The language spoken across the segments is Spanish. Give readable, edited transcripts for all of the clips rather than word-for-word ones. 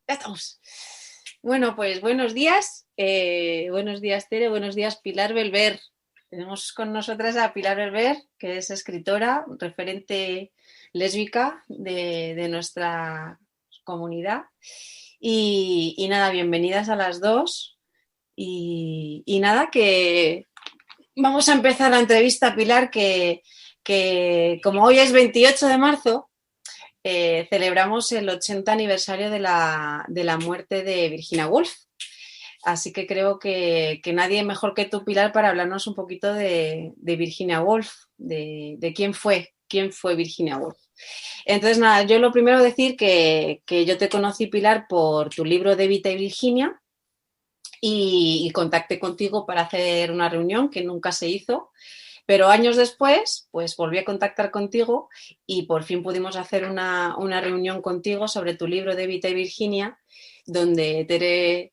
Ya estamos. Bueno, pues buenos días. Buenos días, Tere. Buenos días, Pilar Belver. Tenemos con nosotras a Pilar Belver, que es escritora, referente lésbica de nuestra comunidad. Y nada, bienvenidas a las dos. Y nada, que vamos a empezar la entrevista, Pilar, que como hoy es 28 de marzo, celebramos el 80 aniversario de la muerte de Virginia Woolf. Así que creo que nadie mejor que tú, Pilar, para hablarnos un poquito de Virginia Woolf, de quién fue Virginia Woolf. Entonces, nada, yo lo primero decir que yo te conocí, Pilar, por tu libro de Evita y Virginia y contacté contigo para hacer una reunión que nunca se hizo. Pero años después, pues volví a contactar contigo y por fin pudimos hacer una reunión contigo sobre tu libro de Evita y Virginia, donde Tere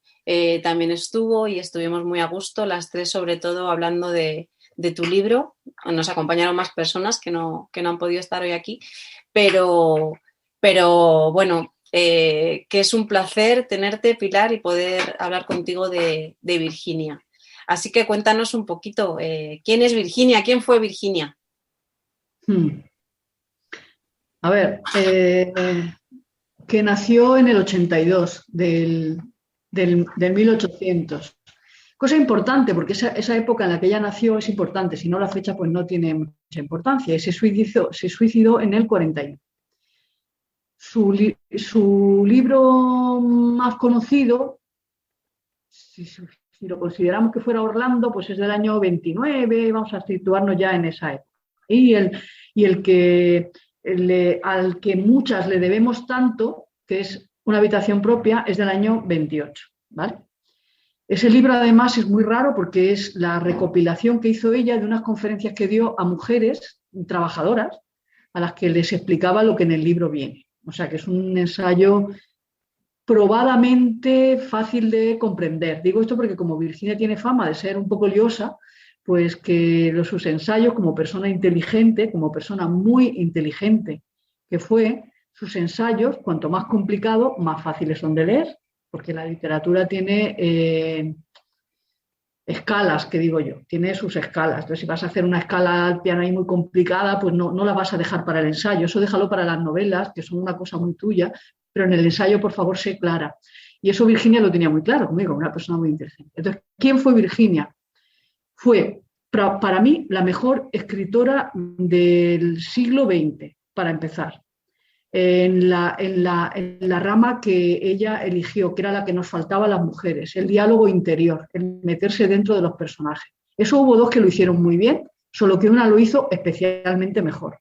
también estuvo y estuvimos muy a gusto, las tres sobre todo hablando de tu libro. Nos acompañaron más personas que no han podido estar hoy aquí, pero bueno, que es un placer tenerte, Pilar, y poder hablar contigo de Virginia. Así que cuéntanos un poquito, ¿quién es Virginia? ¿Quién fue Virginia? A ver, que nació en el 82 del 1800. Cosa importante, porque esa época en la que ella nació es importante, si no la fecha pues no tiene mucha importancia. Y se suicidó en el 41. Su libro más conocido, si lo consideramos que fuera Orlando, pues es del año 29, vamos a situarnos ya en esa época. Y el que al que muchas le debemos tanto, que es Una habitación propia, es del año 28, ¿vale? Ese libro además es muy raro porque es la recopilación que hizo ella de unas conferencias que dio a mujeres trabajadoras a las que les explicaba lo que en el libro viene. O sea que es un ensayo probadamente fácil de comprender. Digo esto porque como Virginia tiene fama de ser un poco liosa, pues que sus ensayos como persona inteligente, como persona muy inteligente que fue, sus ensayos, cuanto más complicados, más fáciles son de leer, porque la literatura tiene escalas, que digo yo, tiene sus escalas. Entonces, si vas a hacer una escala al piano ahí muy complicada, pues no la vas a dejar para el ensayo. Eso déjalo para las novelas, que son una cosa muy tuya, pero en el ensayo, por favor, sé clara. Y eso Virginia lo tenía muy claro conmigo, una persona muy inteligente. Entonces, ¿quién fue Virginia? Fue, para mí, la mejor escritora del siglo XX, para empezar. En la rama que ella eligió, que era la que nos faltaba a las mujeres, el diálogo interior, el meterse dentro de los personajes. Eso hubo dos que lo hicieron muy bien, solo que una lo hizo especialmente mejor.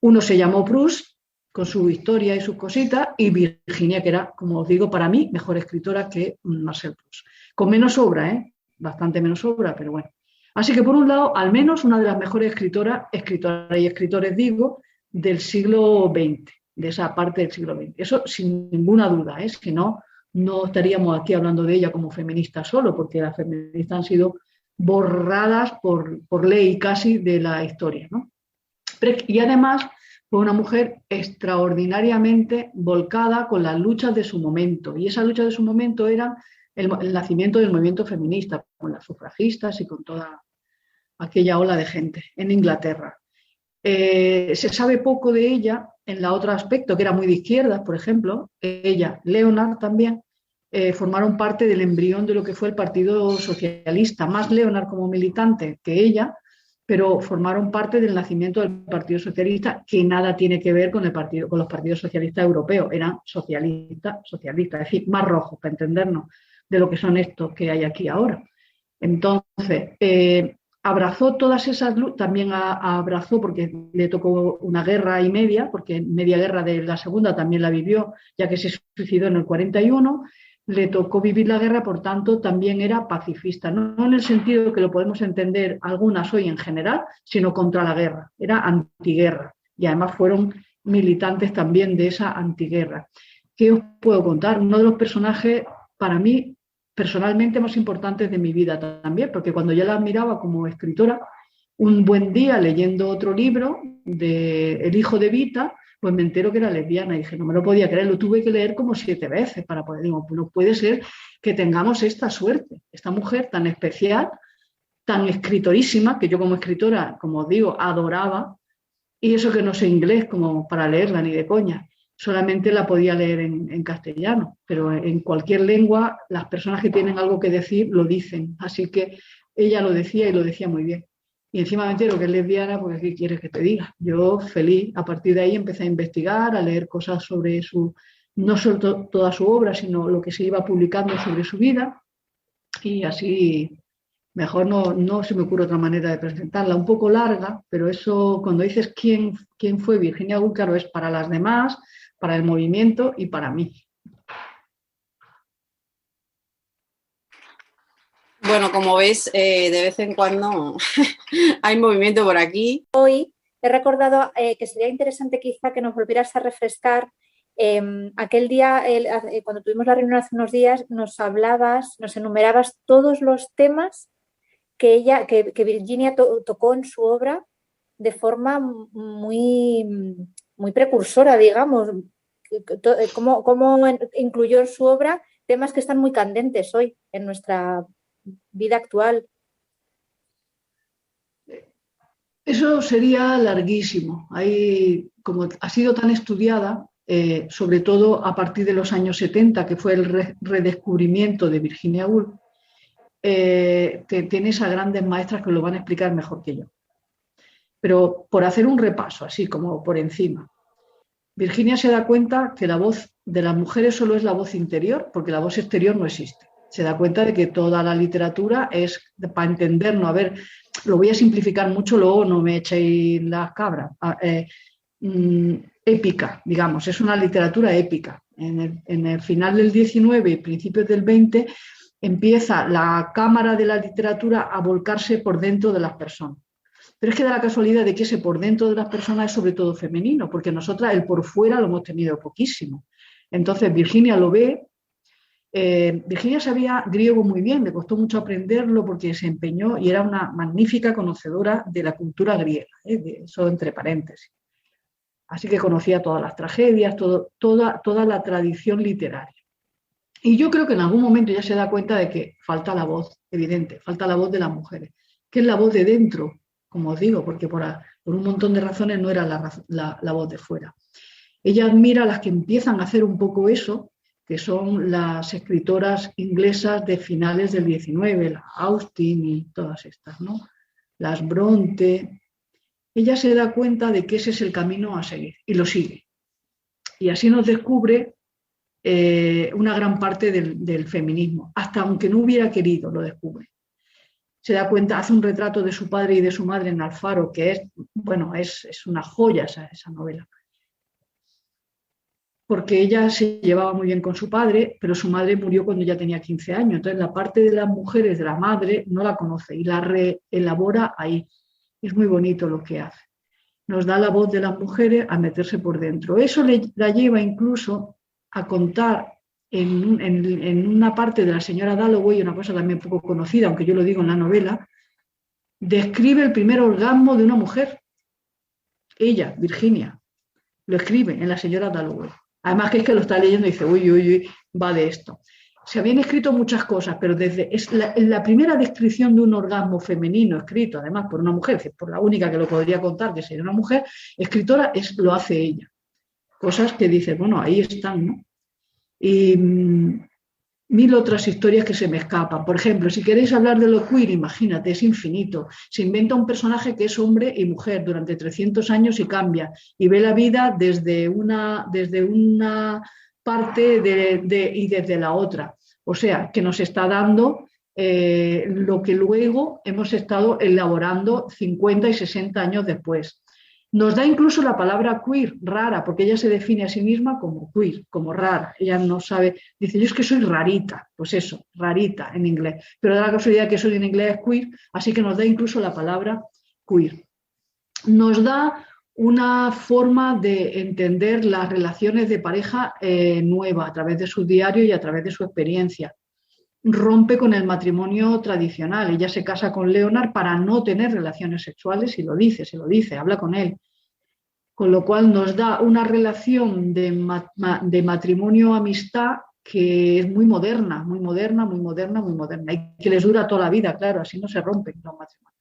Uno se llamó Proust, con su historia y sus cositas, y Virginia, que era, como os digo, para mí, mejor escritora que Marcel Proust. Con menos obra, bastante menos obra, pero bueno. Así que, por un lado, al menos una de las mejores escritoras y escritores, digo, del siglo XX, de esa parte del siglo XX. Eso sin ninguna duda, es que no estaríamos aquí hablando de ella como feminista solo, porque las feministas han sido borradas por ley casi de la historia, ¿no? Y además fue una mujer extraordinariamente volcada con las luchas de su momento, y esa lucha de su momento era el nacimiento del movimiento feminista, con las sufragistas y con toda aquella ola de gente en Inglaterra. Se sabe poco de ella en el otro aspecto, que era muy de izquierdas, por ejemplo. Ella, Leonard también, formaron parte del embrión de lo que fue el Partido Socialista, más Leonard como militante que ella, pero formaron parte del nacimiento del Partido Socialista, que nada tiene que ver con los partidos socialistas europeos, eran socialistas, es decir, más rojos, para entendernos, de lo que son estos que hay aquí ahora. Entonces, abrazó todas esas luchas, también abrazó, porque le tocó una guerra y media, porque media guerra de la segunda también la vivió, ya que se suicidó en el 41, le tocó vivir la guerra, por tanto también era pacifista, no en el sentido que lo podemos entender algunas hoy en general, sino contra la guerra, era antiguerra, y además fueron militantes también de esa antiguerra. ¿Qué os puedo contar? Uno de los personajes, para mí, personalmente más importantes de mi vida también, porque cuando yo la admiraba como escritora, un buen día leyendo otro libro de El hijo de Evita, pues me entero que era lesbiana y dije, no me lo podía creer, lo tuve que leer como 7 veces para poder, digo, pues no puede ser que tengamos esta suerte, esta mujer tan especial, tan escritorísima, que yo como escritora, como os digo, adoraba, y eso que no sé inglés como para leerla ni de coña, solamente la podía leer en castellano, pero en cualquier lengua las personas que tienen algo que decir lo dicen, así que ella lo decía y lo decía muy bien. Y encima me entero que es lesbiana, pues ¿qué quieres que te diga? Yo feliz, a partir de ahí empecé a investigar, a leer cosas sobre su, no solo toda su obra, sino lo que se iba publicando sobre su vida, y así mejor no se me ocurre otra manera de presentarla, un poco larga, pero eso cuando dices quién fue Virginia Woolf, claro, es para las demás, para el movimiento y para mí. Bueno, como ves, de vez en cuando hay movimiento por aquí. Hoy he recordado que sería interesante quizá que nos volvieras a refrescar aquel día, cuando tuvimos la reunión hace unos días, nos hablabas, nos enumerabas todos los temas que Virginia tocó en su obra de forma muy precursora, digamos. Cómo incluyó en su obra temas que están muy candentes hoy en nuestra vida actual. Eso sería larguísimo. Hay, como ha sido tan estudiada, sobre todo a partir de los años 70, que fue el redescubrimiento de Virginia Woolf, tienes a grandes maestras que lo van a explicar mejor que yo. Pero por hacer un repaso, así como por encima, Virginia se da cuenta que la voz de las mujeres solo es la voz interior, porque la voz exterior no existe. Se da cuenta de que toda la literatura es, para entendernos, a ver, lo voy a simplificar mucho, luego no me echéis las cabras, épica, digamos, es una literatura épica. En el final del 19 y principios del 20 empieza la cámara de la literatura a volcarse por dentro de las personas. Pero es que da la casualidad de que ese por dentro de las personas es sobre todo femenino, porque nosotras el por fuera lo hemos tenido poquísimo. Entonces Virginia lo ve. Virginia sabía griego muy bien, le costó mucho aprenderlo porque se empeñó y era una magnífica conocedora de la cultura griega, eso entre paréntesis. Así que conocía todas las tragedias, toda la tradición literaria. Y yo creo que en algún momento ya se da cuenta de que falta la voz, evidente, falta la voz de las mujeres, que es la voz de dentro, como os digo, porque por un montón de razones no era la voz de fuera. Ella admira a las que empiezan a hacer un poco eso, que son las escritoras inglesas de finales del 19, la Austen y todas estas, ¿no? Las Bronte. Ella se da cuenta de que ese es el camino a seguir y lo sigue. Y así nos descubre una gran parte del feminismo, hasta aunque no hubiera querido, lo descubre. Se da cuenta, hace un retrato de su padre y de su madre en Alfaro, que es, bueno, es una joya esa novela. Porque ella se llevaba muy bien con su padre, pero su madre murió cuando ya tenía 15 años. Entonces la parte de las mujeres de la madre no la conoce y la reelabora ahí. Es muy bonito lo que hace. Nos da la voz de las mujeres a meterse por dentro. Eso la lleva incluso a contar en una parte de la señora Dalloway, una cosa también poco conocida, aunque yo lo digo en la novela, describe el primer orgasmo de una mujer. Ella, Virginia, lo escribe en la señora Dalloway. Además que es que lo está leyendo y dice, uy, va de esto. Se habían escrito muchas cosas, pero es la primera descripción de un orgasmo femenino escrito, además por una mujer, por la única que lo podría contar, que sería una mujer, escritora, lo hace ella. Cosas que dice, bueno, ahí están, ¿no? Y mil otras historias que se me escapan. Por ejemplo, si queréis hablar de lo queer, imagínate, es infinito. Se inventa un personaje que es hombre y mujer durante 300 años y cambia. Y ve la vida desde una parte y desde la otra. O sea, que nos está dando lo que luego hemos estado elaborando 50 y 60 años después. Nos da incluso la palabra queer, rara, porque ella se define a sí misma como queer, como rara. Ella no sabe, dice, yo es que soy rarita, pues eso, rarita en inglés. Pero da la casualidad que eso en inglés es queer, así que nos da incluso la palabra queer. Nos da una forma de entender las relaciones de pareja nueva a través de su diario y a través de su experiencia. Rompe con el matrimonio tradicional. Ella se casa con Leonard para no tener relaciones sexuales y se lo dice, habla con él. con lo cual nos da una relación de matrimonio-amistad que es muy moderna, muy moderna, muy moderna, muy moderna, y que les dura toda la vida, claro, así no se rompen los matrimonios.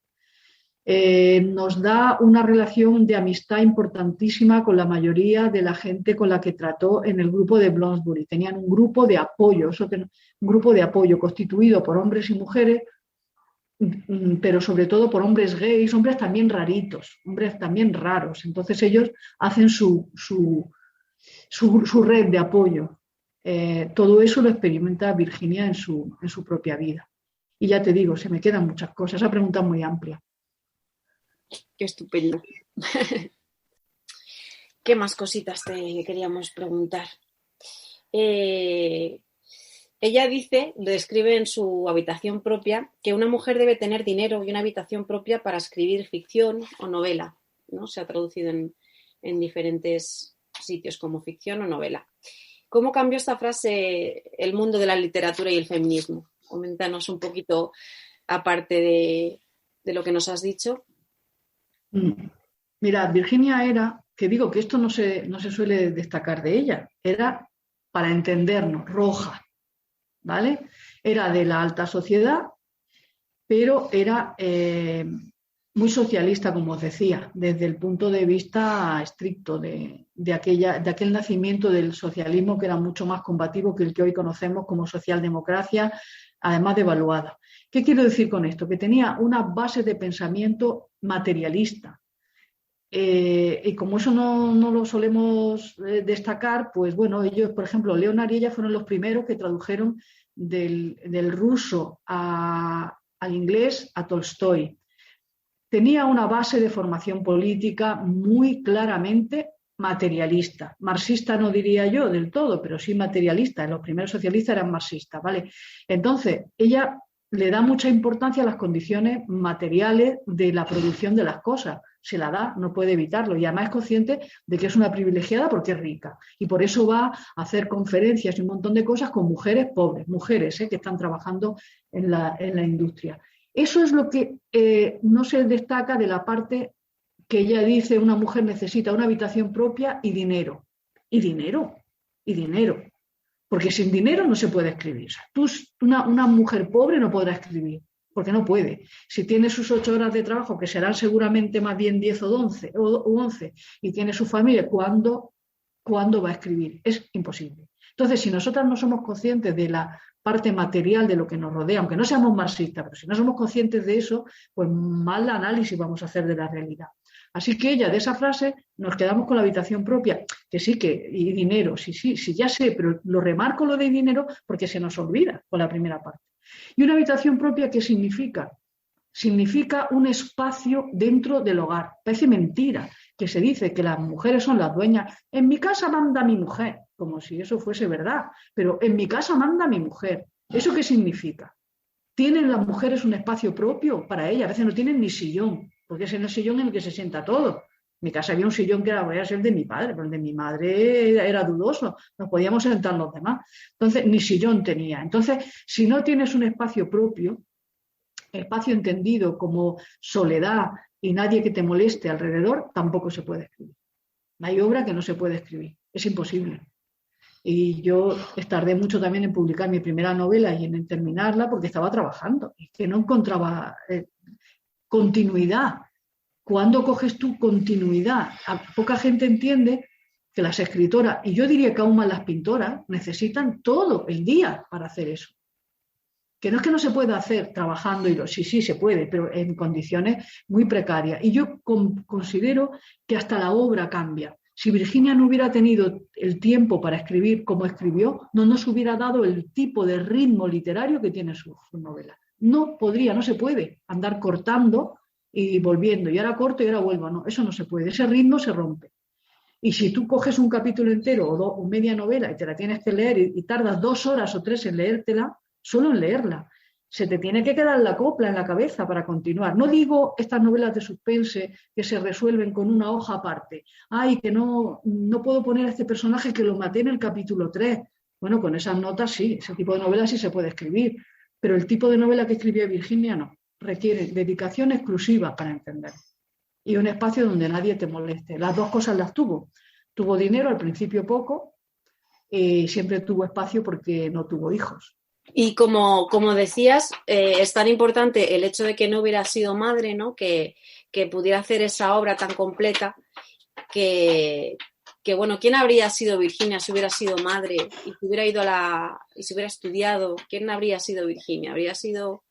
Nos da una relación de amistad importantísima con la mayoría de la gente con la que trató en el grupo de Bloomsbury. Tenían un grupo de apoyo, un grupo de apoyo constituido por hombres y mujeres, pero sobre todo por hombres gays, hombres también raritos, hombres también raros. Entonces ellos hacen su red de apoyo. Todo eso lo experimenta Virginia en su propia vida. Y ya te digo, se me quedan muchas cosas. Esa pregunta es muy amplia. Qué estupendo. ¿Qué más cositas te queríamos preguntar? Ella describe en su habitación propia que una mujer debe tener dinero y una habitación propia para escribir ficción o novela, ¿no? Se ha traducido en diferentes sitios como ficción o novela. ¿Cómo cambió esta frase el mundo de la literatura y el feminismo? Coméntanos un poquito, aparte de lo que nos has dicho. Mirad, Virginia era, que digo que esto no se suele destacar de ella, era, para entendernos, roja, ¿vale? Era de la alta sociedad, pero era muy socialista, como os decía, desde el punto de vista estricto de aquel nacimiento del socialismo, que era mucho más combativo que el que hoy conocemos como socialdemocracia, además devaluada. ¿Qué quiero decir con esto? Que tenía una base de pensamiento materialista. Y como eso no lo solemos destacar, pues bueno, ellos, por ejemplo, Leonard y ella fueron los primeros que tradujeron del ruso al inglés a Tolstoy. Tenía una base de formación política muy claramente materialista. Marxista no diría yo del todo, pero sí materialista. Los primeros socialistas eran marxistas, ¿vale? Entonces, ella le da mucha importancia a las condiciones materiales de la producción de las cosas. Se la da, no puede evitarlo. Y además es consciente de que es una privilegiada porque es rica. Y por eso va a hacer conferencias y un montón de cosas con mujeres pobres, mujeres que están trabajando en la industria. Eso es lo que no se destaca de la parte que ella dice: una mujer necesita una habitación propia y dinero. Y dinero, y dinero. Porque sin dinero no se puede escribir. Una mujer pobre no podrá escribir, porque no puede. Si tiene sus 8 horas de trabajo, que serán seguramente más bien 10 o 11, y tiene su familia, ¿cuándo va a escribir? Es imposible. Entonces, si nosotras no somos conscientes de la parte material de lo que nos rodea, aunque no seamos marxistas, pero si no somos conscientes de eso, pues mal análisis vamos a hacer de la realidad. Así que ella, de esa frase, nos quedamos con la habitación propia, que sí, y dinero, sí, ya sé, pero lo remarco lo de dinero porque se nos olvida con la primera parte. ¿Y una habitación propia qué significa? Significa un espacio dentro del hogar. Parece mentira que se dice que las mujeres son las dueñas. En mi casa manda mi mujer, como si eso fuese verdad, pero en mi casa manda mi mujer. ¿Eso qué significa? ¿Tienen las mujeres un espacio propio para ellas? A veces no tienen ni sillón, porque es en el sillón en el que se sienta todo. En mi casa había un sillón que era el de mi padre, pero el de mi madre era dudoso, nos podíamos sentar los demás. Entonces, ni sillón tenía. Entonces, si no tienes un espacio propio, espacio entendido como soledad y nadie que te moleste alrededor, tampoco se puede escribir. Hay obra que no se puede escribir, es imposible. Y yo tardé mucho también en publicar mi primera novela y en terminarla porque estaba trabajando y que no encontraba continuidad. ¿Cuándo coges tú continuidad? Poca gente entiende que las escritoras, y yo diría que aún más las pintoras, necesitan todo el día para hacer eso. Que no es que no se pueda hacer trabajando, sí se puede, pero en condiciones muy precarias. Y yo considero que hasta la obra cambia. Si Virginia no hubiera tenido el tiempo para escribir como escribió, no nos hubiera dado el tipo de ritmo literario que tiene su novela. No se puede andar cortando y volviendo, y ahora corto y ahora vuelvo. No, eso no se puede, ese ritmo se rompe. Y si tú coges un capítulo entero o media novela y te la tienes que leer y tardas 2 horas o 3 en leértela, solo en leerla, se te tiene que quedar la copla en la cabeza para continuar. No digo estas novelas de suspense que se resuelven con una hoja aparte. Ay, que no puedo poner a este personaje que lo maté en el capítulo 3. Bueno, con esas notas sí, ese tipo de novela sí se puede escribir, pero el tipo de novela que escribía Virginia no. Requiere dedicación exclusiva para entender. y un espacio donde nadie te moleste. Las dos cosas las tuvo. Tuvo dinero, al principio poco, y siempre tuvo espacio porque no tuvo hijos. Y como decías, es tan importante el hecho de que no hubiera sido madre, ¿no? Que pudiera hacer esa obra tan completa que bueno, ¿quién habría sido Virginia si hubiera sido madre y si hubiera ido y si hubiera estudiado? ¿Quién habría sido Virginia? ¿Habría sido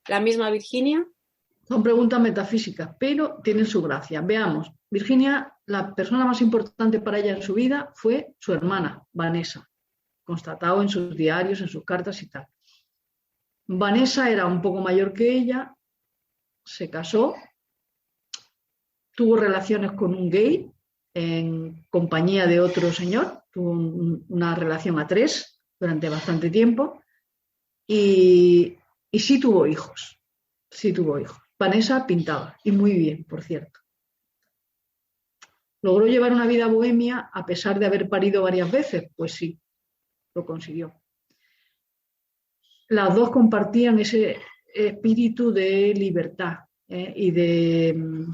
la misma Virginia? Son preguntas metafísicas, pero tienen su gracia. Veamos, Virginia, la persona más importante para ella en su vida fue su hermana, Vanessa, constatado en sus diarios, en sus cartas y tal. Vanessa era un poco mayor que ella, se casó, tuvo relaciones con un gay en compañía de otro señor, tuvo una relación a 3 durante bastante tiempo y sí tuvo hijos, sí tuvo hijos. Vanessa pintaba, y muy bien, por cierto. ¿Logró llevar una vida bohemia a pesar de haber parido varias veces? Pues sí, lo consiguió. Las dos compartían ese espíritu de libertad y de...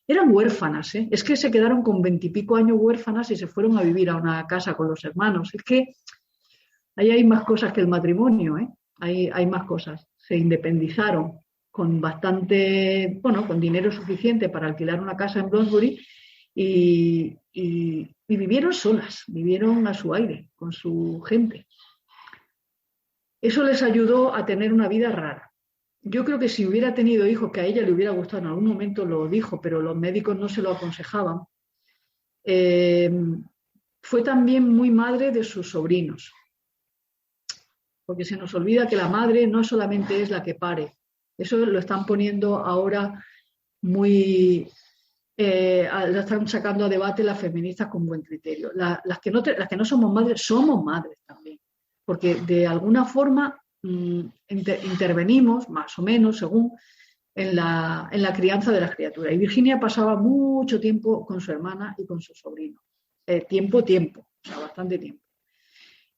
Eran huérfanas, ¿eh? Es que se quedaron con 20 y pico años huérfanas y se fueron a vivir a una casa con los hermanos. Es que ahí hay más cosas que el matrimonio, ¿eh? Hay más cosas. Se independizaron con bastante, bueno, con dinero suficiente para alquilar una casa en Bloomsbury y vivieron solas, vivieron a su aire, con su gente. Eso les ayudó a tener una vida rara. Yo creo que si hubiera tenido hijos, que a ella le hubiera gustado, en algún momento lo dijo, pero los médicos no se lo aconsejaban, fue también muy madre de sus sobrinos. Porque se nos olvida que la madre no solamente es la que pare. Eso lo están poniendo ahora muy... lo están sacando a debate las feministas con buen criterio. Las que no somos madres también. Porque de alguna forma intervenimos, más o menos, según, en la crianza de las criaturas. Y Virginia pasaba mucho tiempo con su hermana y con su sobrino. Tiempo, o sea, bastante tiempo.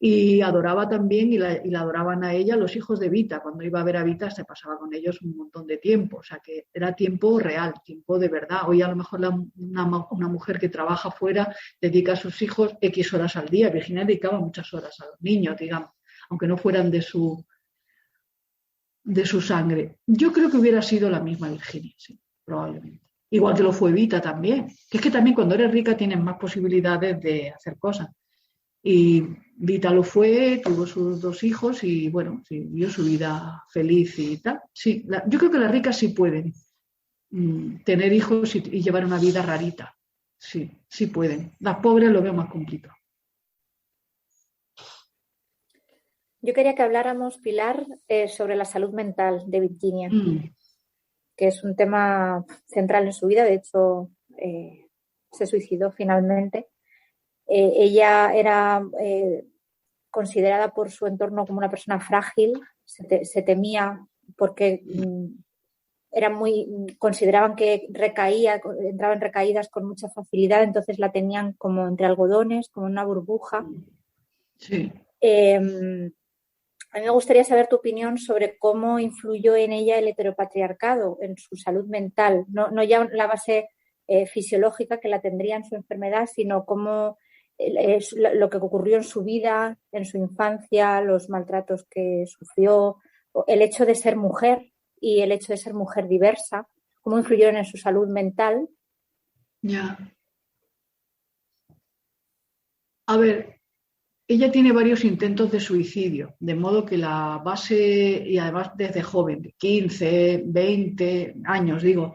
Y adoraba también, y la adoraban a ella, los hijos de Vita. Cuando iba a ver a Vita se pasaba con ellos un montón de tiempo. O sea, que era tiempo real, tiempo de verdad. Hoy a lo mejor una mujer que trabaja fuera dedica a sus hijos X horas al día. Virginia dedicaba muchas horas a los niños, digamos, aunque no fueran de su sangre. Yo creo que hubiera sido la misma Virginia, sí, probablemente. Igual que lo fue Vita también. Que es que también cuando eres rica tienes más posibilidades de hacer cosas. Y Vita lo fue, tuvo sus 2 hijos y, bueno, sí, vivió su vida feliz y tal. Sí, yo creo que las ricas sí pueden tener hijos y llevar una vida rarita. Sí, sí pueden. Las pobres lo veo más complicado. Yo quería que habláramos, Pilar, sobre la salud mental de Virginia, que es un tema central en su vida. De hecho, se suicidó finalmente. Ella era considerada por su entorno como una persona frágil, se temía porque consideraban que entraba en recaídas con mucha facilidad, entonces la tenían como entre algodones, como una burbuja. Sí. A mí me gustaría saber tu opinión sobre cómo influyó en ella el heteropatriarcado en su salud mental, no ya la base fisiológica que la tendría en su enfermedad, sino cómo es lo que ocurrió en su vida, en su infancia, los maltratos que sufrió, el hecho de ser mujer y el hecho de ser mujer diversa, cómo influyeron en su salud mental. Ya. A ver, ella tiene varios intentos de suicidio, de modo que la base, y además desde joven, de 15, 20 años, digo,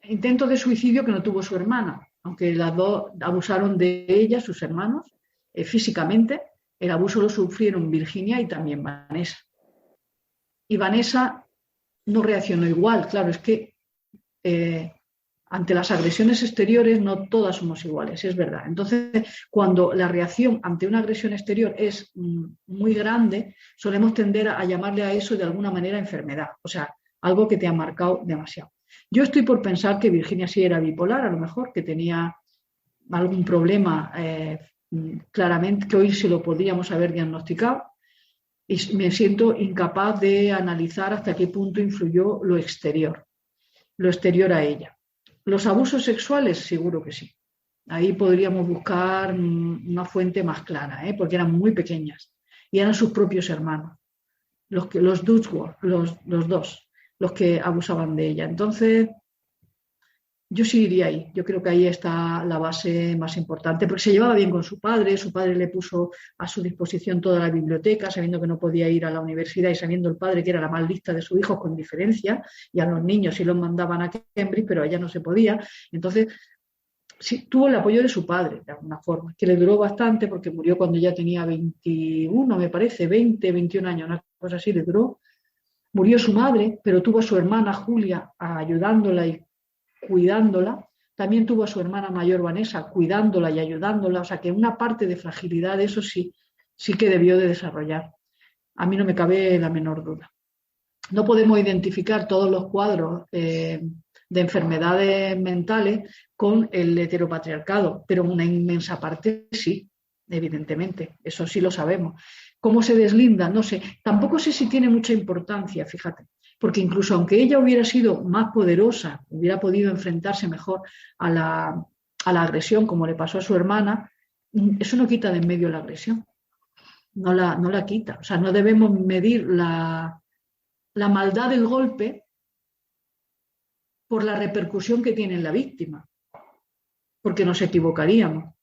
intento de suicidio que no tuvo su hermana, aunque las dos abusaron de ella, sus hermanos, físicamente. El abuso lo sufrieron Virginia y también Vanessa. Y Vanessa no reaccionó igual. Claro, es que ante las agresiones exteriores no todas somos iguales, es verdad. Entonces, cuando la reacción ante una agresión exterior es muy grande, solemos tender a llamarle a eso de alguna manera enfermedad, o sea, algo que te ha marcado demasiado. Yo estoy por pensar que Virginia sí era bipolar, a lo mejor, que tenía algún problema claramente, que hoy se lo podríamos haber diagnosticado. y me siento incapaz de analizar hasta qué punto influyó lo exterior a ella. Los abusos sexuales, seguro que sí. Ahí podríamos buscar una fuente más clara, porque eran muy pequeñas y eran sus propios hermanos, los Dudsworth, los dos, los que abusaban de ella. Entonces, yo sí iría ahí. Yo creo que ahí está la base más importante, porque se llevaba bien con su padre le puso a su disposición toda la biblioteca, sabiendo que no podía ir a la universidad y sabiendo el padre que era la más lista de sus hijos con diferencia, y a los niños sí los mandaban a Cambridge, pero a ella no se podía. Entonces, sí, tuvo el apoyo de su padre, de alguna forma, que le duró bastante porque murió cuando ella tenía 21, me parece, 20, 21 años, una cosa así, le duró. Murió su madre, pero tuvo a su hermana Julia ayudándola y cuidándola. También tuvo a su hermana mayor Vanessa cuidándola y ayudándola. O sea que una parte de fragilidad, eso sí, sí que debió de desarrollar. A mí no me cabe la menor duda. No podemos identificar todos los cuadros de enfermedades mentales con el heteropatriarcado, pero una inmensa parte sí, evidentemente, eso sí lo sabemos. ¿Cómo se deslinda? No sé. Tampoco sé si tiene mucha importancia, fíjate, porque incluso aunque ella hubiera sido más poderosa, hubiera podido enfrentarse mejor a la agresión, como le pasó a su hermana, eso no quita de en medio la agresión. No la quita. O sea, no debemos medir la maldad del golpe por la repercusión que tiene en la víctima, porque nos equivocaríamos.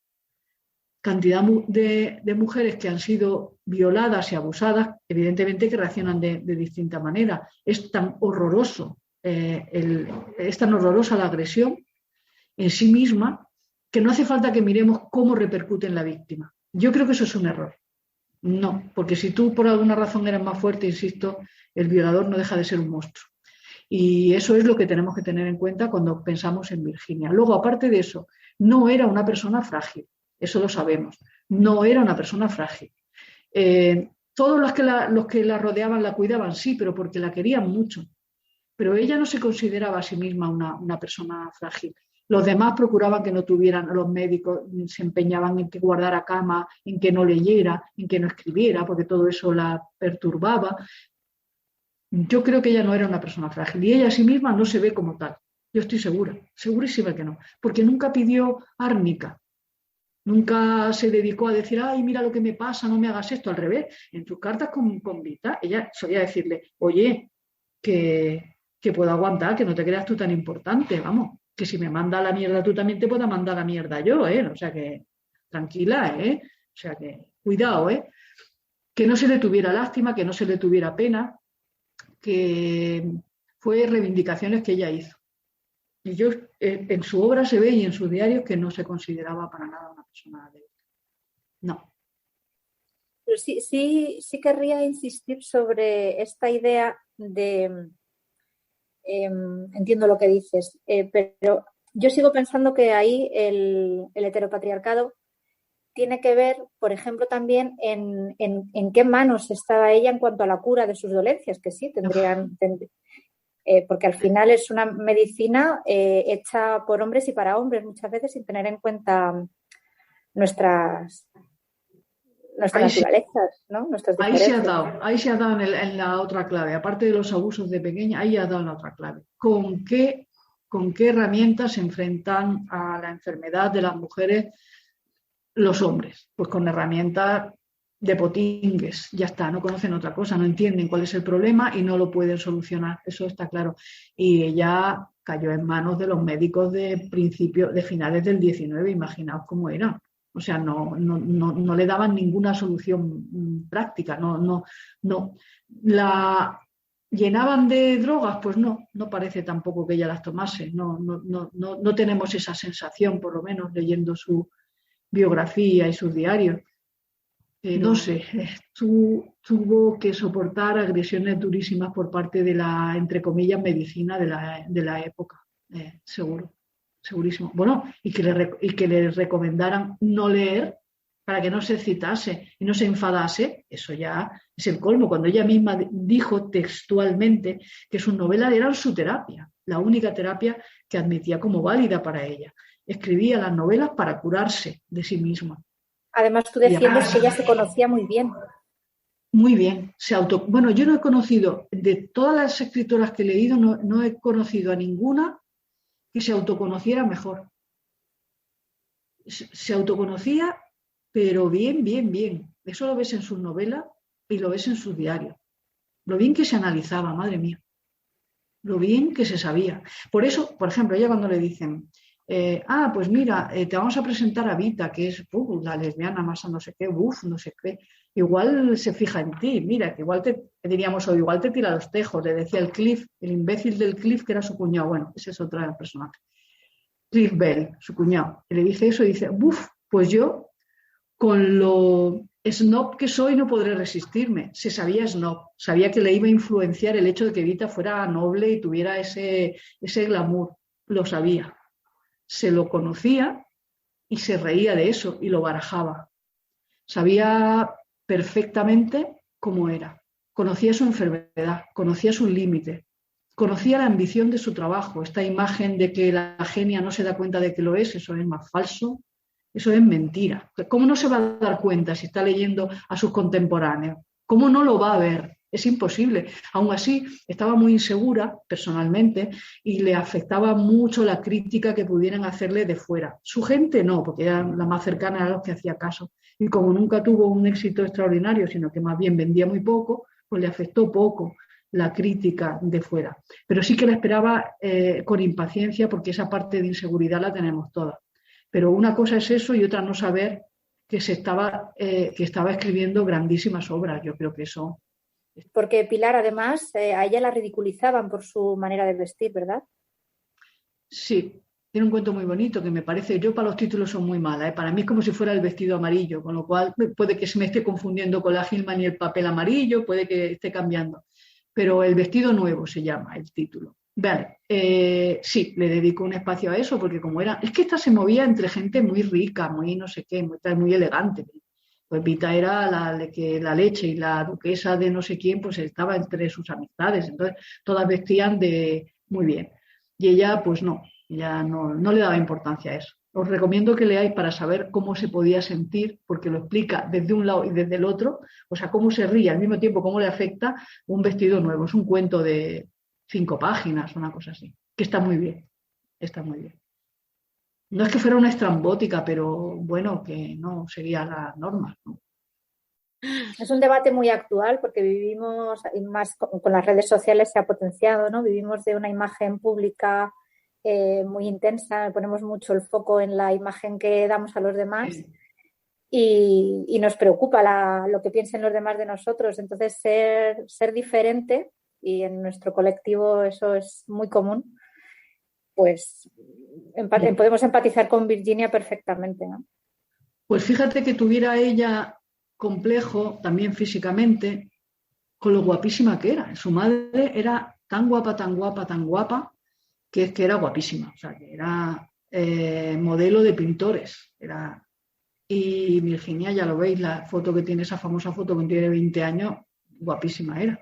Cantidad de mujeres que han sido violadas y abusadas, evidentemente que reaccionan de distinta manera. Es tan horroroso, es tan horrorosa la agresión en sí misma que no hace falta que miremos cómo repercute en la víctima. Yo creo que eso es un error. No, porque si tú por alguna razón eres más fuerte, insisto, el violador no deja de ser un monstruo. Y eso es lo que tenemos que tener en cuenta cuando pensamos en Virginia. Luego, aparte de eso, no era una persona frágil, eso lo sabemos. No era una persona frágil. Todos los que la rodeaban la cuidaban, sí, pero porque la querían mucho. Pero ella no se consideraba a sí misma una persona frágil. Los demás procuraban que no tuvieran, los médicos se empeñaban en que guardara cama, en que no leyera, en que no escribiera, porque todo eso la perturbaba. Yo creo que ella no era una persona frágil y ella a sí misma no se ve como tal. Yo estoy segura, segurísima que no, porque nunca pidió árnica, nunca se dedicó a decir, ay, mira lo que me pasa, no me hagas esto. Al revés, en sus cartas con Vita, ella solía decirle, oye, que puedo aguantar, que no te creas tú tan importante, vamos, que si me manda a la mierda tú también te puedo mandar a la mierda yo, O sea que, tranquila, O sea que, cuidado, Que no se le tuviera lástima, que no se le tuviera pena, que fue reivindicaciones que ella hizo. Y yo, en su obra se ve y en sus diarios que no se consideraba para nada una persona débil. No. Pero sí querría insistir sobre esta idea de, entiendo lo que dices, pero yo sigo pensando que ahí el heteropatriarcado tiene que ver, por ejemplo, también en qué manos estaba ella en cuanto a la cura de sus dolencias, que sí tendrían, porque al final es una medicina hecha por hombres y para hombres muchas veces sin tener en cuenta nuestras naturalezas, ¿no? Nuestras diferencias. Ahí se ha dado en la otra clave, aparte de los abusos de pequeña, ahí ha dado en la otra clave. ¿Con qué herramientas se enfrentan a la enfermedad de las mujeres los hombres? Pues con herramientas de potingues, ya está, no conocen otra cosa, no entienden cuál es el problema y no lo pueden solucionar, eso está claro. Y ella cayó en manos de los médicos de finales del 19, imaginaos cómo era. O sea, no le daban ninguna solución práctica, no. ¿La llenaban de drogas? Pues no parece tampoco que ella las tomase, no tenemos esa sensación, por lo menos leyendo su biografía y sus diarios. No sé, tuvo que soportar agresiones durísimas por parte de la, entre comillas, medicina de la época, seguro, segurísimo. Bueno, y que le recomendaran no leer para que no se excitase y no se enfadase, eso ya es el colmo. Cuando ella misma dijo textualmente que sus novelas eran su terapia, la única terapia que admitía como válida para ella. Escribía las novelas para curarse de sí misma. Además, tú defiendes que ella se conocía muy bien. Muy bien. Bueno, yo no he conocido, de todas las escritoras que he leído, no he conocido a ninguna que se autoconociera mejor. Se autoconocía, pero bien, bien, bien. Eso lo ves en sus novelas y lo ves en sus diarios. Lo bien que se analizaba, madre mía. Lo bien que se sabía. Por eso, por ejemplo, ella cuando le dicen, pues mira, te vamos a presentar a Vita, que es la lesbiana más no sé qué, no sé qué, igual se fija en ti, mira, que igual diríamos, o igual te tira los tejos, le decía el Cliff, el imbécil del Cliff, que era su cuñado, bueno, ese es otro personaje. Cliff Bell, su cuñado, y le dice eso y dice, pues yo con lo snob que soy no podré resistirme. Se sabía snob, sabía que le iba a influenciar el hecho de que Evita fuera noble y tuviera ese glamour, lo sabía. Se lo conocía y se reía de eso y lo barajaba. Sabía perfectamente cómo era. Conocía su enfermedad, conocía sus límites, conocía la ambición de su trabajo. Esta imagen de que la genia no se da cuenta de que lo es, eso es más falso, eso es mentira. ¿Cómo no se va a dar cuenta si está leyendo a sus contemporáneos? ¿Cómo no lo va a ver? Es imposible. Aún así, estaba muy insegura personalmente y le afectaba mucho la crítica que pudieran hacerle de fuera. Su gente no, porque era la más cercana a los que hacía caso. Y como nunca tuvo un éxito extraordinario, sino que más bien vendía muy poco, pues le afectó poco la crítica de fuera. Pero sí que la esperaba con impaciencia, porque esa parte de inseguridad la tenemos todas. Pero una cosa es eso y otra no saber que estaba escribiendo grandísimas obras. Yo creo que eso. Porque Pilar, además, a ella la ridiculizaban por su manera de vestir, ¿verdad? Sí, tiene un cuento muy bonito que me parece, yo para los títulos son muy mala, para mí es como si fuera el vestido amarillo, con lo cual puede que se me esté confundiendo con la Gilman y el papel amarillo, puede que esté cambiando, pero el vestido nuevo se llama el título. Vale, sí, le dedico un espacio a eso porque como es que esta se movía entre gente muy rica, muy no sé qué, muy elegante. Pues Vita era la leche y la duquesa de no sé quién, pues estaba entre sus amistades, entonces todas vestían de muy bien. Y ella, pues no, ella no le daba importancia a eso. Os recomiendo que leáis para saber cómo se podía sentir, porque lo explica desde un lado y desde el otro, o sea, cómo se ríe al mismo tiempo, cómo le afecta un vestido nuevo. Es un cuento de 5 páginas, una cosa así, que está muy bien, está muy bien. No es que fuera una estrambótica, pero bueno, que no seguía las normas, ¿no? Es un debate muy actual porque vivimos, y más con las redes sociales se ha potenciado, ¿no? Vivimos de una imagen pública muy intensa, ponemos mucho el foco en la imagen que damos a los demás Sí. y nos preocupa lo que piensen los demás de nosotros. Entonces, ser diferente, y en nuestro colectivo eso es muy común, pues podemos empatizar con Virginia perfectamente, ¿no? Pues fíjate que tuviera ella complejo también físicamente con lo guapísima que era. Su madre era tan guapa, tan guapa, tan guapa, que es que era guapísima. O sea, que era modelo de pintores. Y Virginia, ya lo veis, la foto que tiene, esa famosa foto que tiene 20 años, guapísima era.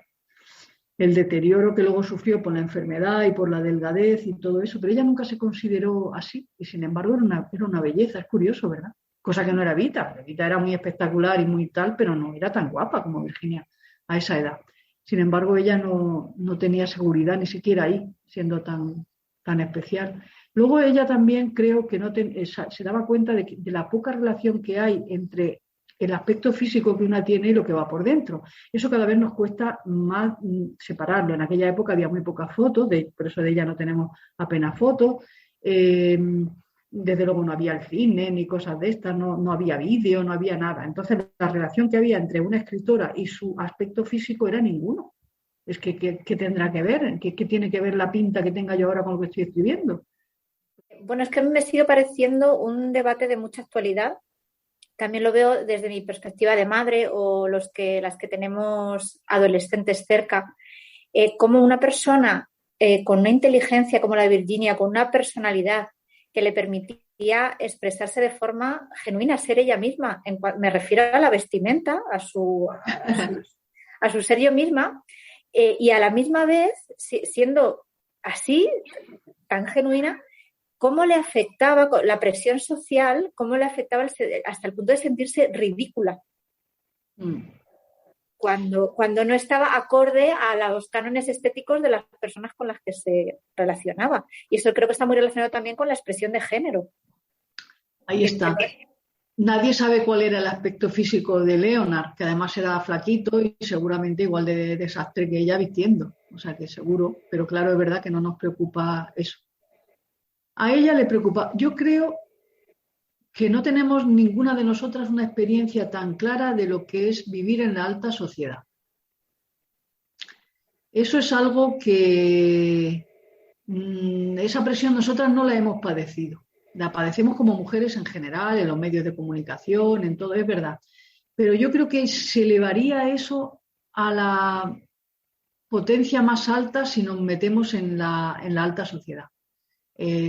El deterioro que luego sufrió por la enfermedad y por la delgadez y todo eso, pero ella nunca se consideró así y sin embargo era una belleza, es curioso, ¿verdad? Cosa que no era Vita, Vita era muy espectacular y muy tal, pero no era tan guapa como Virginia a esa edad. Sin embargo, ella no tenía seguridad ni siquiera ahí, siendo tan especial. Luego ella también creo que se daba cuenta de la poca relación que hay entre el aspecto físico que una tiene y lo que va por dentro. Eso cada vez nos cuesta más separarlo. En aquella época había muy pocas fotos, por eso de ella no tenemos apenas fotos. Desde luego no había el cine ni cosas de estas, no había vídeo, no había nada. Entonces la relación que había entre una escritora y su aspecto físico era ninguno. Es que, ¿qué tendrá que ver? ¿Qué tiene que ver la pinta que tenga yo ahora con lo que estoy escribiendo? Bueno, es que a mí me sigue pareciendo un debate de mucha actualidad. También lo veo desde mi perspectiva de madre o las que tenemos adolescentes cerca. Como una persona con una inteligencia como la de Virginia, con una personalidad que le permitía expresarse de forma genuina, ser ella misma. Me refiero a la vestimenta, a su ser yo misma, y a la misma vez, siendo así, tan genuina, cómo le afectaba la presión social, cómo le afectaba hasta el punto de sentirse ridícula. cuando no estaba acorde a los cánones estéticos de las personas con las que se relacionaba. Y eso creo que está muy relacionado también con la expresión de género. Ahí está. Nadie sabe cuál era el aspecto físico de Leonard, que además era flaquito y seguramente igual de desastre que ella vistiendo. O sea que seguro, pero claro, es verdad que no nos preocupa eso. A ella le preocupa. Yo creo que no tenemos ninguna de nosotras una experiencia tan clara de lo que es vivir en la alta sociedad. Eso es algo que esa presión nosotras no la hemos padecido. La padecemos como mujeres en general, en los medios de comunicación, en todo, es verdad. Pero yo creo que se elevaría eso a la potencia más alta si nos metemos en la alta sociedad.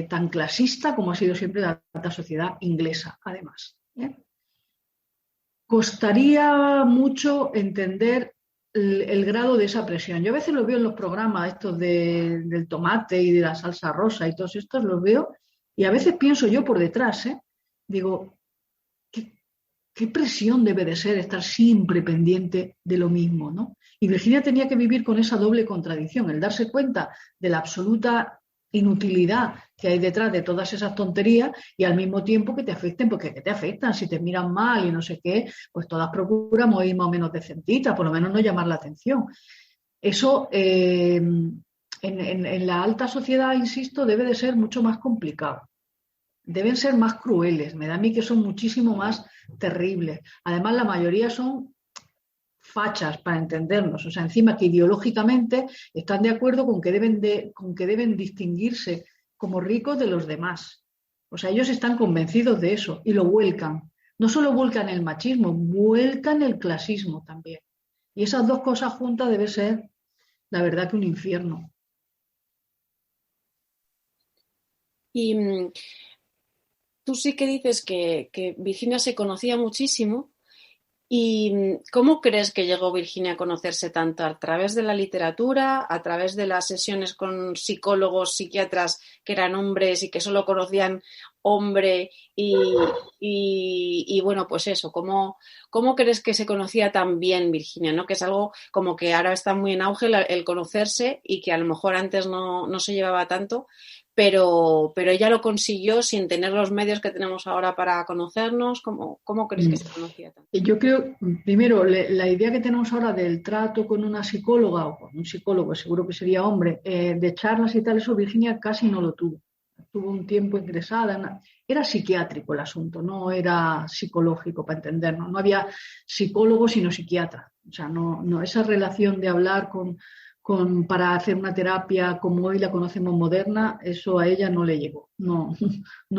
Tan clasista como ha sido siempre la alta sociedad inglesa, además. Costaría mucho entender el grado de esa presión. Yo a veces lo veo en los programas estos del tomate y de la salsa rosa y todos estos, los veo y a veces pienso yo por detrás, digo, ¿qué presión debe de ser estar siempre pendiente de lo mismo, ¿no? Y Virginia tenía que vivir con esa doble contradicción, el darse cuenta de la absoluta inutilidad que hay detrás de todas esas tonterías y al mismo tiempo que te afecten, porque que te afectan, si te miran mal y no sé qué, pues todas procuramos ir más o menos decentitas, por lo menos no llamar la atención. Eso en la alta sociedad, insisto, debe de ser mucho más complicado. Deben ser más crueles, me da a mí que son muchísimo más terribles. Además, la mayoría son fachas, para entendernos, o sea, encima que ideológicamente están de acuerdo con que deben distinguirse como ricos de los demás. O sea, ellos están convencidos de eso y lo vuelcan. No solo vuelcan el machismo, vuelcan el clasismo también. Y esas dos cosas juntas debe ser, la verdad, que un infierno. Y tú sí que dices que Virginia se conocía muchísimo. ¿Y cómo crees que llegó Virginia a conocerse tanto? ¿A través de la literatura? ¿A través de las sesiones con psicólogos, psiquiatras que eran hombres y que solo conocían hombre? Y bueno, pues eso, ¿cómo crees que se conocía tan bien Virginia, ¿no? Que es algo como que ahora está muy en auge el conocerse y que a lo mejor antes no se llevaba tanto. Pero ella lo consiguió sin tener los medios que tenemos ahora para conocernos. ¿Cómo crees que se conocía tanto? Yo creo, primero, la idea que tenemos ahora del trato con una psicóloga o con un psicólogo, seguro que sería hombre, de charlas y tal, eso Virginia casi no lo tuvo. Tuvo un tiempo ingresada, era psiquiátrico el asunto, no era psicológico, para entendernos. No había psicólogo sino psiquiatra. O sea, no esa relación de hablar para hacer una terapia como hoy la conocemos moderna, eso a ella no le llegó, no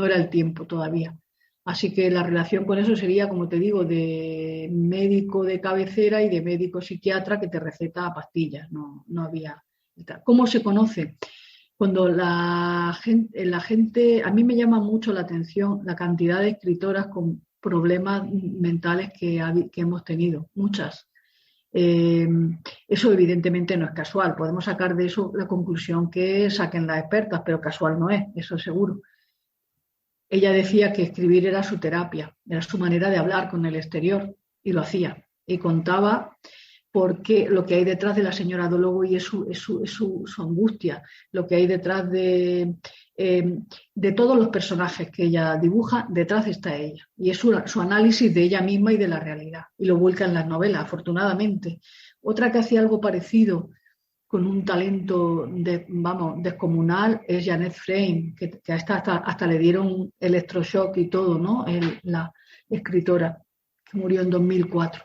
era el tiempo todavía. Así que la relación con eso sería, como te digo, de médico de cabecera y de médico psiquiatra que te receta pastillas, no había. ¿Cómo se conoce? Cuando la gente, a mí me llama mucho la atención la cantidad de escritoras con problemas mentales que hemos tenido, muchas. Eso evidentemente no es casual, podemos sacar de eso la conclusión que saquen las expertas, pero casual no es, eso es seguro. Ella decía que escribir era su terapia, era su manera de hablar con el exterior y lo hacía y contaba porque lo que hay detrás de la señora Dalloway es su angustia, lo que hay detrás de todos los personajes que ella dibuja, detrás está ella. Y es su análisis de ella misma y de la realidad. Y lo vuelca en las novelas, afortunadamente. Otra que hacía algo parecido con un talento descomunal es Jeannette Frame, que hasta le dieron electroshock y todo, ¿no? La escritora que murió en 2004.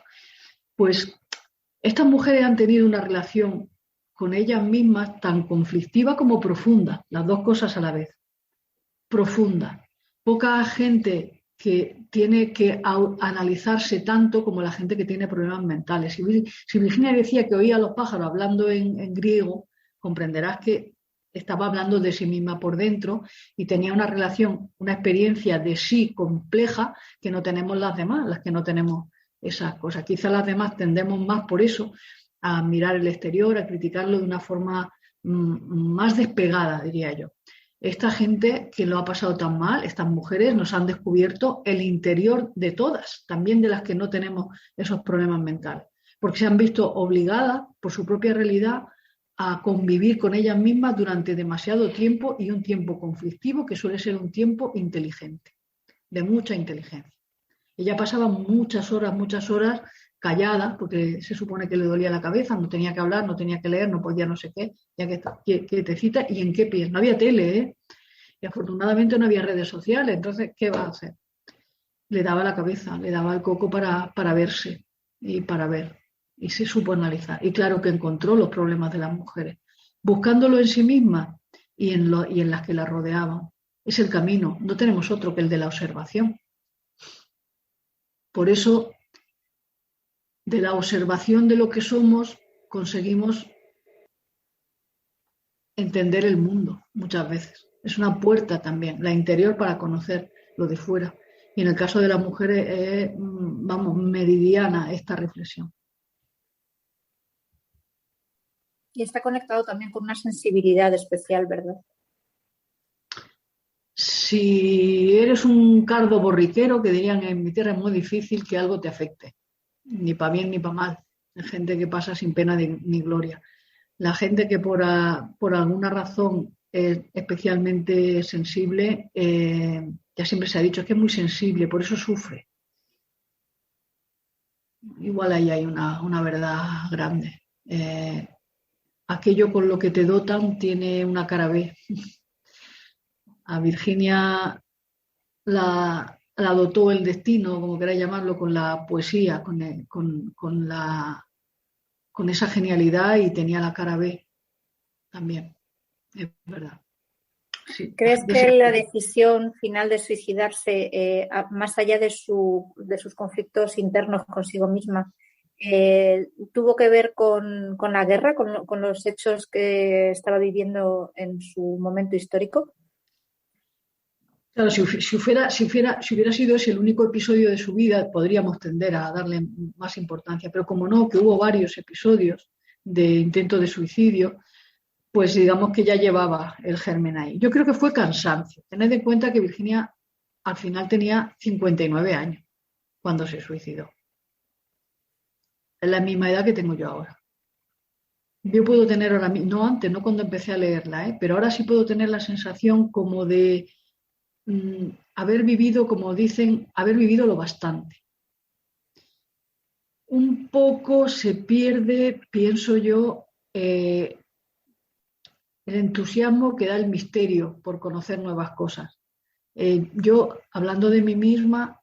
Pues estas mujeres han tenido una relación con ellas mismas tan conflictiva como profunda, las dos cosas a la vez. Profunda. Poca gente que tiene que analizarse tanto como la gente que tiene problemas mentales. Si Virginia decía que oía a los pájaros hablando en griego, comprenderás que estaba hablando de sí misma por dentro y tenía una relación, una experiencia de sí compleja que no tenemos las demás, las que no tenemos esas cosas. Quizá las demás tendemos más por eso a mirar el exterior, a criticarlo de una forma más despegada, diría yo. Esta gente que lo ha pasado tan mal, estas mujeres, nos han descubierto el interior de todas, también de las que no tenemos esos problemas mentales. porque se han visto obligadas por su propia realidad a convivir con ellas mismas durante demasiado tiempo y un tiempo conflictivo que suele ser un tiempo inteligente, de mucha inteligencia. Ella pasaba muchas horas callada, porque se supone que le dolía la cabeza, no tenía que hablar, no tenía que leer, no podía no sé qué, ya que te cita y en qué pies. No había tele, ¿eh? Y afortunadamente no había redes sociales, entonces, ¿qué va a hacer? Le daba la cabeza, le daba el coco para verse y para ver. Y se supo analizar. Y claro que encontró los problemas de las mujeres, buscándolo en sí misma y en las que la rodeaban. Es el camino, no tenemos otro que el de la observación. Por eso, de la observación de lo que somos, conseguimos entender el mundo muchas veces. Es una puerta también, la interior, para conocer lo de fuera. Y en el caso de las mujeres es, vamos, meridiana esta reflexión. Y está conectado también con una sensibilidad especial, ¿verdad? Si eres un cardo borriquero, que dirían en mi tierra, es muy difícil que algo te afecte, ni para bien ni para mal. Hay gente que pasa sin pena ni gloria. La gente que por alguna razón es especialmente sensible, ya siempre se ha dicho, es que es muy sensible, por eso sufre. Igual ahí hay una verdad grande. Aquello con lo que te dotan tiene una cara B. A Virginia la dotó el destino, como queráis llamarlo, con la poesía, con esa genialidad, y tenía la cara B también, es verdad. Sí. ¿Crees que la decisión final de suicidarse, más allá de sus conflictos internos consigo misma, tuvo que ver con la guerra, con los hechos que estaba viviendo en su momento histórico? Claro, si hubiera sido ese el único episodio de su vida, podríamos tender a darle más importancia, pero como no, que hubo varios episodios de intento de suicidio, pues digamos que ya llevaba el germen ahí. Yo creo que fue cansancio. Tened en cuenta que Virginia al final tenía 59 años cuando se suicidó. Es la misma edad que tengo yo ahora. Yo puedo tener ahora mismo, no antes, no cuando empecé a leerla, pero ahora sí puedo tener la sensación como de haber vivido, como dicen, haber vivido lo bastante. Un poco se pierde, pienso yo, el entusiasmo que da el misterio por conocer nuevas cosas. Yo, hablando de mí misma,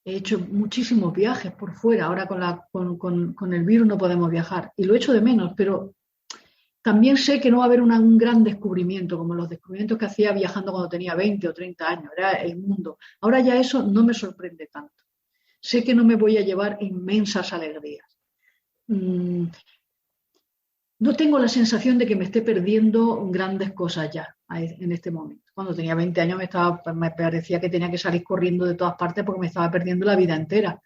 he hecho muchísimos viajes por fuera. Ahora con el virus no podemos viajar y lo echo de menos, pero también sé que no va a haber un gran descubrimiento, como los descubrimientos que hacía viajando cuando tenía 20 o 30 años, era el mundo. Ahora ya eso no me sorprende tanto. Sé que no me voy a llevar inmensas alegrías. No tengo la sensación de que me esté perdiendo grandes cosas ya en este momento. Cuando tenía 20 años me parecía que tenía que salir corriendo de todas partes porque me estaba perdiendo la vida entera.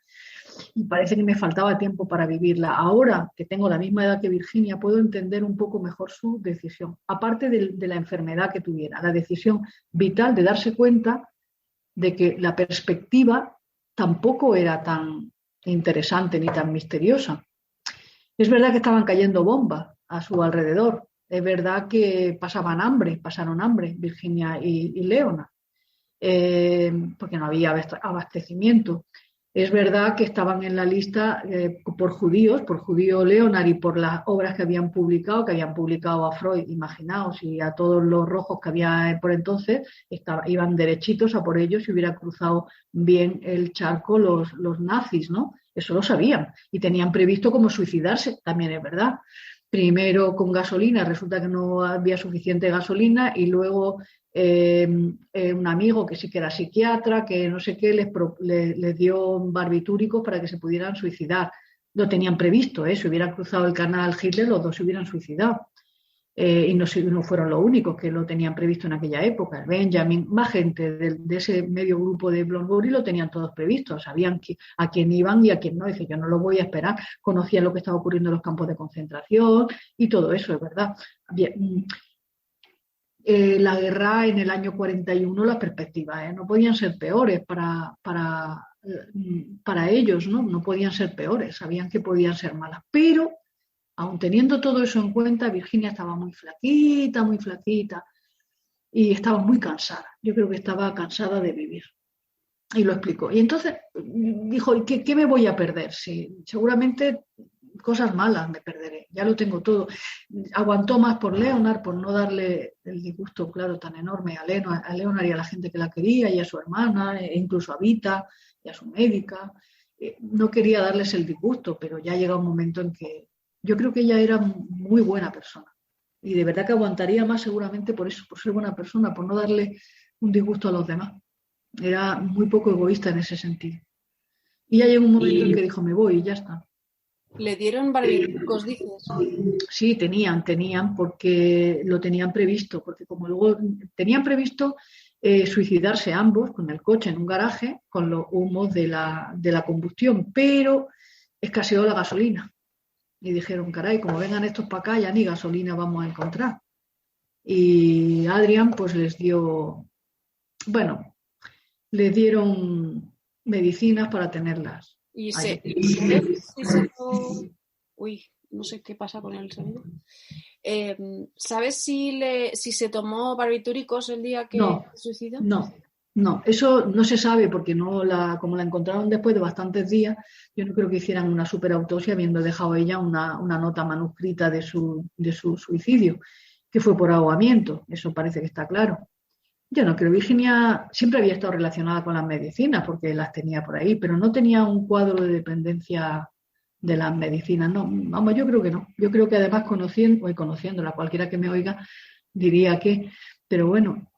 Y parece que me faltaba tiempo para vivirla. Ahora que tengo la misma edad que Virginia, puedo entender un poco mejor su decisión. Aparte de la enfermedad que tuviera, la decisión vital de darse cuenta de que la perspectiva tampoco era tan interesante ni tan misteriosa. Es verdad que estaban cayendo bombas a su alrededor. Es verdad que pasaron hambre, Virginia y Leona, porque no había abastecimiento. Es verdad que estaban en la lista por judío Leonard, y por las obras que habían publicado a Freud, imaginaos, y a todos los rojos que había por entonces, iban derechitos a por ellos si hubiera cruzado bien el charco los nazis, ¿no? Eso lo sabían y tenían previsto cómo suicidarse, también es verdad. Primero con gasolina, resulta que no había suficiente gasolina, y luego un amigo que sí que era psiquiatra, que no sé qué, les dio barbitúricos para que se pudieran suicidar. Lo tenían previsto, si hubieran cruzado el canal Hitler, los dos se hubieran suicidado. Y no fueron los únicos que lo tenían previsto en aquella época. El Benjamin, más gente de ese medio grupo de Bloomsbury lo tenían todos previstos, sabían a quién iban y a quién no. Dice, yo no lo voy a esperar. Conocían lo que estaba ocurriendo en los campos de concentración y todo eso, es verdad. La guerra en el año 41, las perspectivas no podían ser peores para para ellos, ¿no? No podían ser peores, sabían que podían ser malas. Pero, aun teniendo todo eso en cuenta, Virginia estaba muy flaquita y estaba muy cansada. Yo creo que estaba cansada de vivir. Y lo explicó. Y entonces dijo, ¿qué me voy a perder? Sí, seguramente cosas malas me perderé, ya lo tengo todo. Aguantó más por Leonard, por no darle el disgusto, claro, tan enorme a Leonard y a la gente que la quería, y a su hermana, e incluso a Vita, y a su médica. No quería darles el disgusto, pero ya llega un momento en que yo creo que ella era muy buena persona. Y de verdad que aguantaría más seguramente por eso, por ser buena persona, por no darle un disgusto a los demás. Era muy poco egoísta en ese sentido. Y ya llegó un momento en que dijo, me voy y ya está. ¿Le dieron barbitúricos, dices? Sí, tenían, porque lo tenían previsto, porque como luego tenían previsto suicidarse ambos con el coche en un garaje con los humos de la combustión, pero escaseó la gasolina. Y dijeron, caray, como vengan estos para acá, ya ni gasolina vamos a encontrar. Y Adrián pues les dieron medicinas para tenerlas. Uy, no sé qué pasa con el sonido. ¿Sabes si se tomó barbitúricos el día que se suicidó? No, eso no se sabe porque como la encontraron después de bastantes días, yo no creo que hicieran una superautopsia habiendo dejado ella una nota manuscrita de su suicidio, que fue por ahogamiento, eso parece que está claro. Yo no creo, Virginia siempre había estado relacionada con las medicinas porque las tenía por ahí, pero no tenía un cuadro de dependencia de las medicinas, no, vamos, yo creo que no. Yo creo que además conociéndola, cualquiera que me oiga diría que, pero bueno,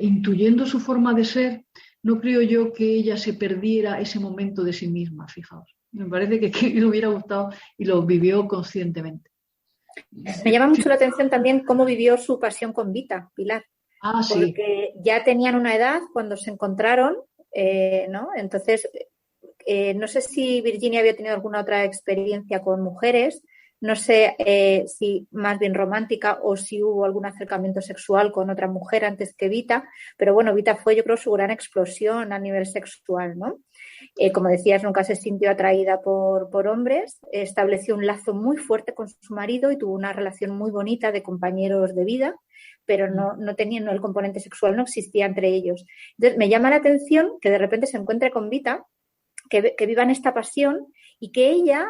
intuyendo su forma de ser, no creo yo que ella se perdiera ese momento de sí misma, fijaos. Me parece que le hubiera gustado y lo vivió conscientemente. Me llama mucho la atención también cómo vivió su pasión con Vita, Pilar. Sí. Porque ya tenían una edad cuando se encontraron, ¿no? Entonces, no sé si Virginia había tenido alguna otra experiencia con mujeres, no sé si más bien romántica o si hubo algún acercamiento sexual con otra mujer antes que Vita, pero bueno, Vita fue, yo creo, su gran explosión a nivel sexual, ¿no? Como decías, nunca se sintió atraída por hombres, estableció un lazo muy fuerte con su marido y tuvo una relación muy bonita de compañeros de vida, pero no tenían el componente sexual, no existía entre ellos. Entonces, me llama la atención que de repente se encuentre con Vita, que vivan esta pasión y que ella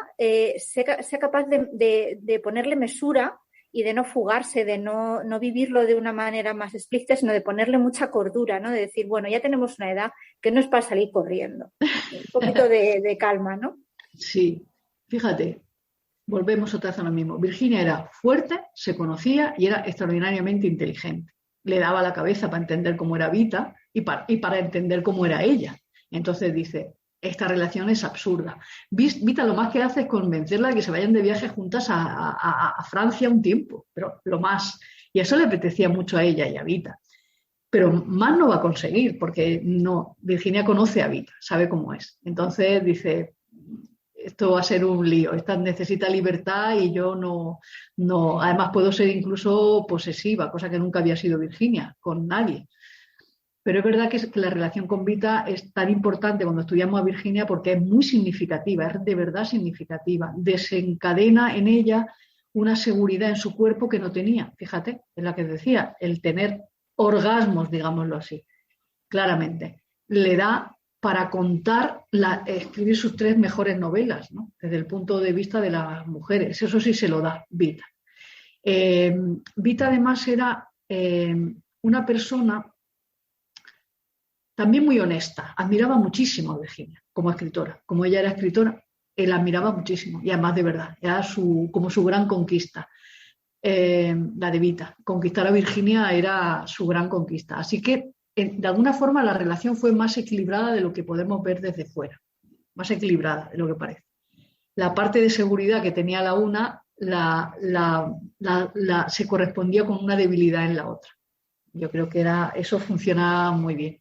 sea capaz de ponerle mesura y de no fugarse, de no vivirlo de una manera más explícita, sino de ponerle mucha cordura, ¿no? De decir, bueno, ya tenemos una edad que no es para salir corriendo. Un poquito de calma, ¿no? Sí, fíjate, volvemos otra vez a lo mismo. Virginia era fuerte, se conocía y era extraordinariamente inteligente. Le daba la cabeza para entender cómo era Vita y para entender cómo era ella. Entonces dice, esta relación es absurda. Vita lo más que hace es convencerla de que se vayan de viaje juntas a Francia un tiempo, pero lo más. Y eso le apetecía mucho a ella y a Vita. Pero más no va a conseguir, porque no, Virginia conoce a Vita, sabe cómo es. Entonces dice, esto va a ser un lío, esta necesita libertad y yo no. Además puedo ser incluso posesiva, cosa que nunca había sido Virginia, con nadie. Pero es verdad que la relación con Vita es tan importante cuando estudiamos a Virginia porque es muy significativa, es de verdad significativa. Desencadena en ella una seguridad en su cuerpo que no tenía. Fíjate, es la que decía, el tener orgasmos, digámoslo así, claramente. Le da para escribir sus 3 mejores novelas, ¿no? Desde el punto de vista de las mujeres. Eso sí se lo da Vita. Vita además era una persona también muy honesta, admiraba muchísimo a Virginia como escritora. Como ella era escritora, él admiraba muchísimo y además de verdad, era como su gran conquista, la de Vita. Conquistar a Virginia era su gran conquista. Así que, de alguna forma, la relación fue más equilibrada de lo que podemos ver desde fuera, más equilibrada de lo que parece. La parte de seguridad que tenía la una se correspondía con una debilidad en la otra. Yo creo que eso funcionaba muy bien.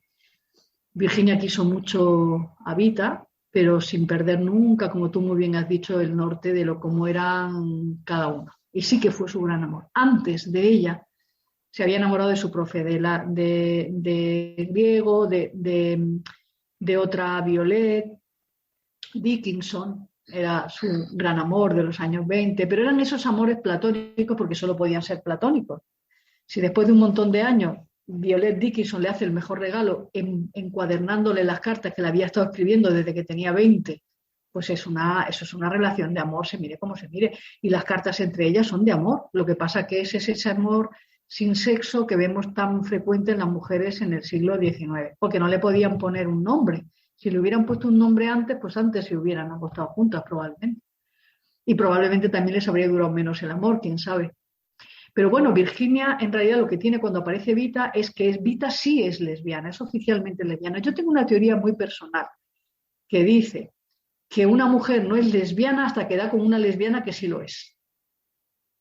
Virginia quiso mucho a Vita, pero sin perder nunca, como tú muy bien has dicho, el norte de cómo eran cada uno. Y sí que fue su gran amor. Antes de ella se había enamorado de su profe, de griego, de de otra Violet Dickinson, era su gran amor de los años 20, pero eran esos amores platónicos porque solo podían ser platónicos. Si después de un montón de años Violet Dickinson le hace el mejor regalo encuadernándole las cartas que le había estado escribiendo desde que tenía 20, pues eso es una relación de amor, se mire como se mire. Y las cartas entre ellas son de amor. Lo que pasa que es ese amor sin sexo que vemos tan frecuente en las mujeres en el siglo XIX, porque no le podían poner un nombre. Si le hubieran puesto un nombre antes, pues antes se hubieran acostado juntas probablemente. Y probablemente también les habría durado menos el amor, quién sabe. Pero bueno, Virginia en realidad lo que tiene cuando aparece Vita es que Vita sí es lesbiana, es oficialmente lesbiana. Yo tengo una teoría muy personal que dice que una mujer no es lesbiana hasta que da con una lesbiana que sí lo es.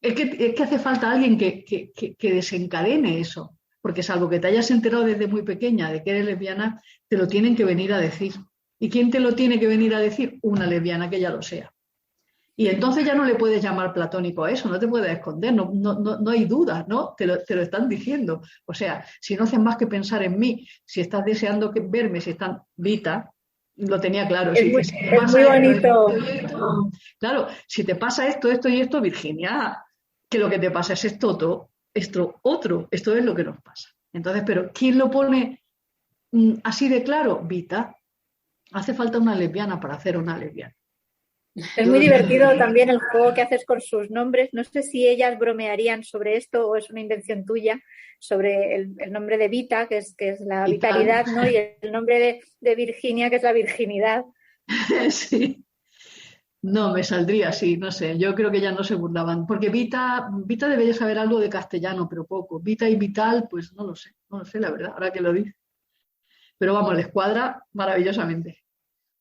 Es que hace falta alguien que desencadene eso, porque salvo que te hayas enterado desde muy pequeña de que eres lesbiana, te lo tienen que venir a decir. ¿Y quién te lo tiene que venir a decir? Una lesbiana que ya lo sea. Y entonces ya no le puedes llamar platónico a eso, no te puedes esconder, no hay duda, ¿no? Te lo están diciendo. O sea, si no haces más que pensar en mí, si estás deseando verme, si están Vita, lo tenía claro. Es muy bonito. Claro, si te pasa esto y esto, Virginia, que lo que te pasa es esto otro, esto es lo que nos pasa. Entonces, pero ¿quién lo pone así de claro? Vita. Hace falta una lesbiana para hacer una lesbiana. Es muy divertido también el juego que haces con sus nombres. No sé si ellas bromearían sobre esto o es una invención tuya, sobre el nombre de Vita, que es la vitalidad, ¿no? Y el nombre de Virginia, que es la virginidad. Sí. No, me saldría así, no sé. Yo creo que ya no se burlaban. Porque Vita debería saber algo de castellano, pero poco. Vita y Vital, pues no lo sé, la verdad, ahora que lo dices. Pero vamos, les cuadra maravillosamente.